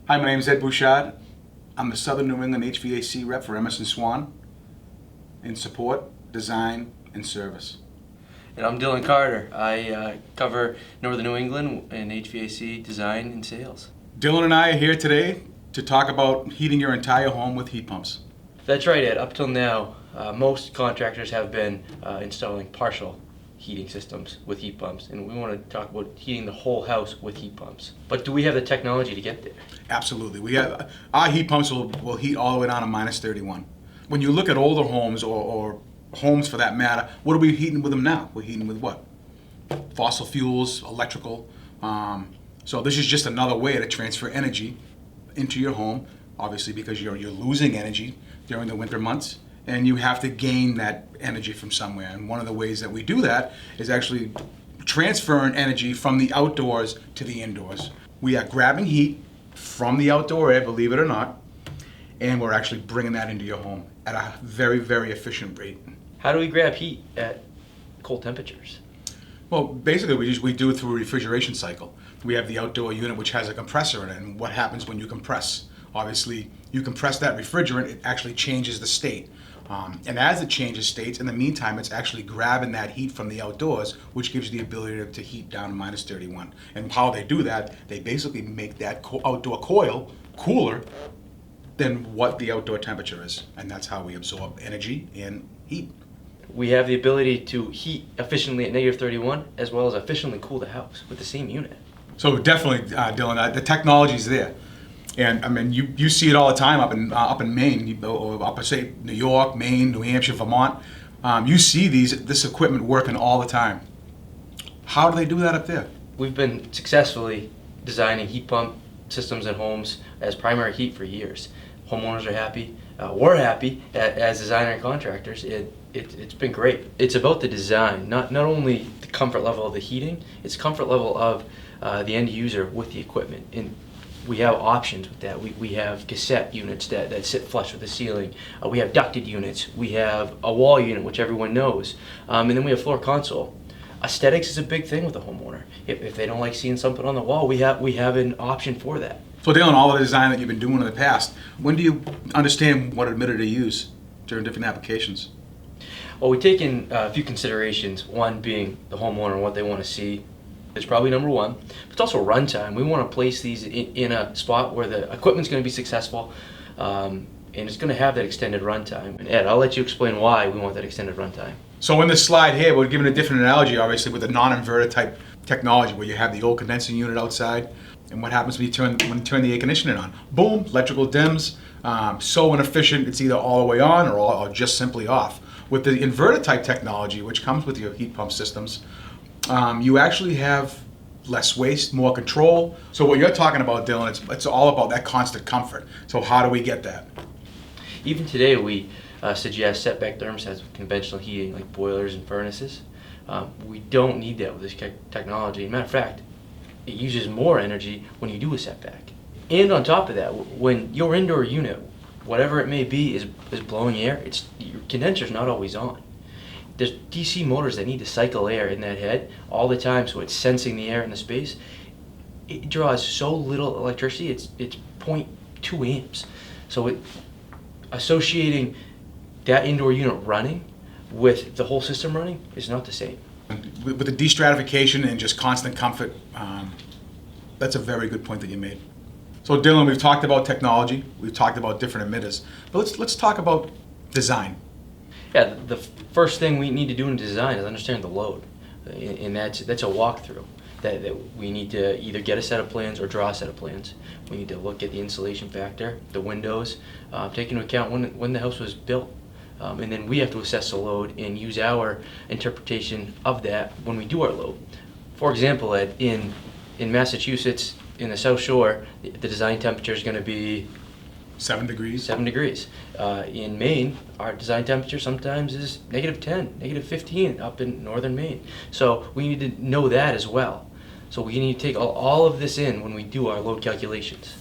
Hi, my name is Ed Bouchard. I'm the Southern New England HVAC rep for Emerson Swan in support, design, and service. And I'm Dylan Carter. I cover Northern New England in HVAC design and sales. Dylan and I are here today to talk about heating your entire home with heat pumps. That's right, Ed. Up till now, most contractors have been installing partial heating systems with heat pumps, and we want to talk about heating the whole house with heat pumps. But do we have the technology to get there? Absolutely. We have our heat pumps will heat all the way down to -31. When you look at older homes or homes for that matter, what are we heating with them now? We're heating with what? Fossil fuels, electrical. So this is just another way to transfer energy into your home, obviously because you're losing energy during the winter months, and you have to gain that energy from somewhere. And one of the ways that we do that is actually transferring energy from the outdoors to the indoors. We are grabbing heat from the outdoor air, believe it or not, and we're actually bringing that into your home at a very, very efficient rate. How do we grab heat at cold temperatures? Well, basically we do it through a refrigeration cycle. We have the outdoor unit which has a compressor in it, and what happens when you compress? Obviously, you compress that refrigerant, it actually changes the state. And as it changes states, in the meantime, it's actually grabbing that heat from the outdoors, which gives you the ability to heat down to -31. And how they do that, they basically make that outdoor coil cooler than what the outdoor temperature is. And that's how we absorb energy and heat. We have the ability to heat efficiently at -31 as well as efficiently cool the house with the same unit. So definitely, Dylan, the technology's there. And I mean, you see it all the time up in Maine, or up in, say, New York, Maine, New Hampshire, Vermont. You see this equipment working all the time. How do they do that up there? We've been successfully designing heat pump systems at homes as primary heat for years. Homeowners are happy. We're happy as designer and contractors. It's been great. It's about the design, not only the comfort level of the heating, it's comfort level of the end user with the equipment. And we have options with that. We have cassette units that sit flush with the ceiling. We have ducted units. We have a wall unit, which everyone knows. And then we have floor console. Aesthetics is a big thing with a homeowner. If they don't like seeing something on the wall, we have an option for that. So Dylan, all the design that you've been doing in the past, when do you understand what emitter to use during different applications? Well, we take in a few considerations, one being the homeowner and what they want to see. It's probably number one. But it's also runtime. We want to place these in a spot where the equipment's going to be successful and it's going to have that extended runtime. And Ed, I'll let you explain why we want that extended runtime. So in this slide here, we're giving a different analogy, obviously, with the non-inverter type technology, where you have the old condensing unit outside, and what happens when you turn the air conditioning on? Boom, electrical dims. So inefficient, it's either all the way on or just simply off. With the inverter type technology, which comes with your heat pump systems, you actually have less waste, more control. So what you're talking about, Dylan, it's all about that constant comfort. So how do we get that? Even today, we suggest setback thermostats with conventional heating, like boilers and furnaces. We don't need that with this technology. Matter of fact, it uses more energy when you do a setback. And on top of that, when your indoor unit, whatever it may be, is blowing air, your condenser's not always on. There's DC motors that need to cycle air in that head all the time, so it's sensing the air in the space. It draws so little electricity, it's 0.2 amps. So associating that indoor unit running with the whole system running is not the same. With the de-stratification and just constant comfort, that's a very good point that you made. So Dylan, we've talked about technology, we've talked about different emitters, but let's talk about design. Yeah, the first thing we need to do in design is understand the load, and that's a walkthrough. That we need to either get a set of plans or draw a set of plans. We need to look at the insulation factor, the windows, take into account when the house was built, and then we have to assess the load and use our interpretation of that when we do our load. For example, Ed, in Massachusetts, in the South Shore, the design temperature is going to be 7 degrees. 7 degrees. In Maine, our design temperature sometimes is -10, -15 up in northern Maine. So we need to know that as well. So we need to take all of this in when we do our load calculations.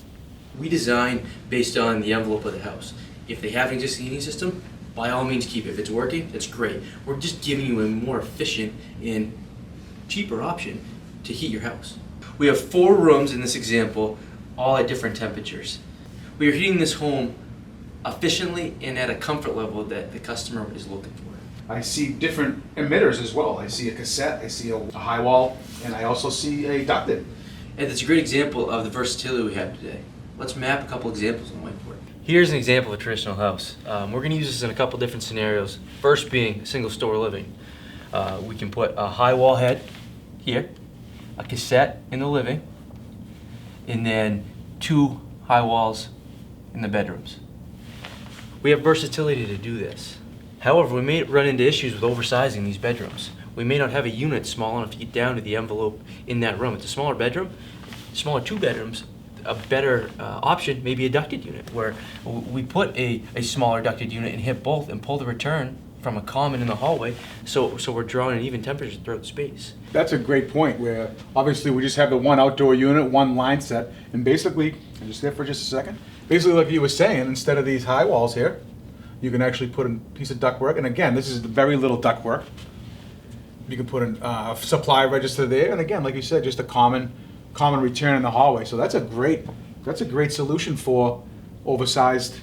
We design based on the envelope of the house. If they have an existing heating system, by all means keep it. If it's working, it's great. We're just giving you a more efficient and cheaper option to heat your house. We have 4 rooms in this example all at different temperatures. We are heating this home efficiently and at a comfort level that the customer is looking for. I see different emitters as well. I see a cassette, I see a high wall, and I also see a ducted. And it's a great example of the versatility we have today. Let's map a couple examples on the whiteboard. Here's an example of a traditional house. We're going to use this in a couple different scenarios. First being single-story living. We can put a high wall head here, a cassette in the living, and then 2 high walls in the bedrooms. We have versatility to do this. However, we may run into issues with oversizing these bedrooms. We may not have a unit small enough to get down to the envelope in that room. It's a smaller bedroom, smaller 2 bedrooms. A better option may be a ducted unit, where we put a smaller ducted unit and hit both and pull the return from a common in the hallway, so we're drawing an even temperature throughout the space. That's a great point, where obviously we just have the one outdoor unit, one line set, and basically, just there for just a second, basically like you were saying, instead of these high walls here, you can actually put a piece of ductwork, and again, this is very little ductwork. You can put a supply register there, and again, like you said, just a common return in the hallway. So that's a great solution for oversized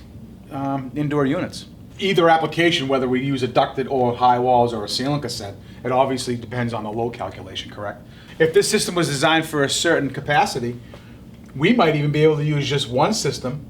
indoor units. Either application, whether we use a ducted or high walls or a ceiling cassette, it obviously depends on the load calculation, correct? If this system was designed for a certain capacity, we might even be able to use just one system,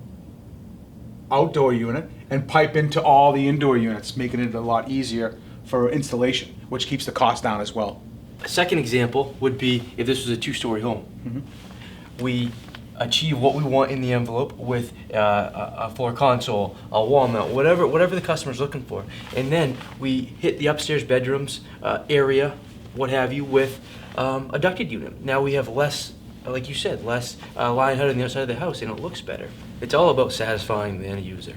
outdoor unit, and pipe into all the indoor units, making it a lot easier for installation, which keeps the cost down as well. A second example would be if this was a 2-story home. Mm-hmm. We achieve what we want in the envelope with a floor console, a wall mount, whatever the customer's looking for. And then we hit the upstairs bedrooms area, what have you, with a ducted unit. Now we have less, like you said, less line height on the outside of the house, and it looks better. It's all about satisfying the end user.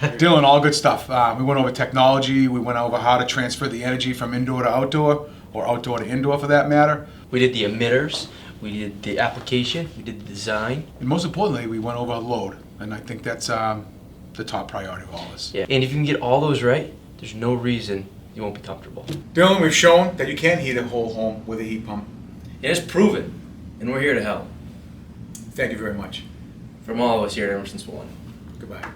Dylan, all good stuff. We went over technology, we went over how to transfer the energy from indoor to outdoor, or outdoor to indoor for that matter. We did the emitters, we did the application, we did the design. And most importantly, we went over load, and I think that's the top priority of all this. Yeah. And if you can get all those right, there's no reason you won't be comfortable. Dylan, we've shown that you can heat a whole home with a heat pump. And it's proven, and we're here to help. Thank you very much. From all of us here at Emerson Swan. Goodbye.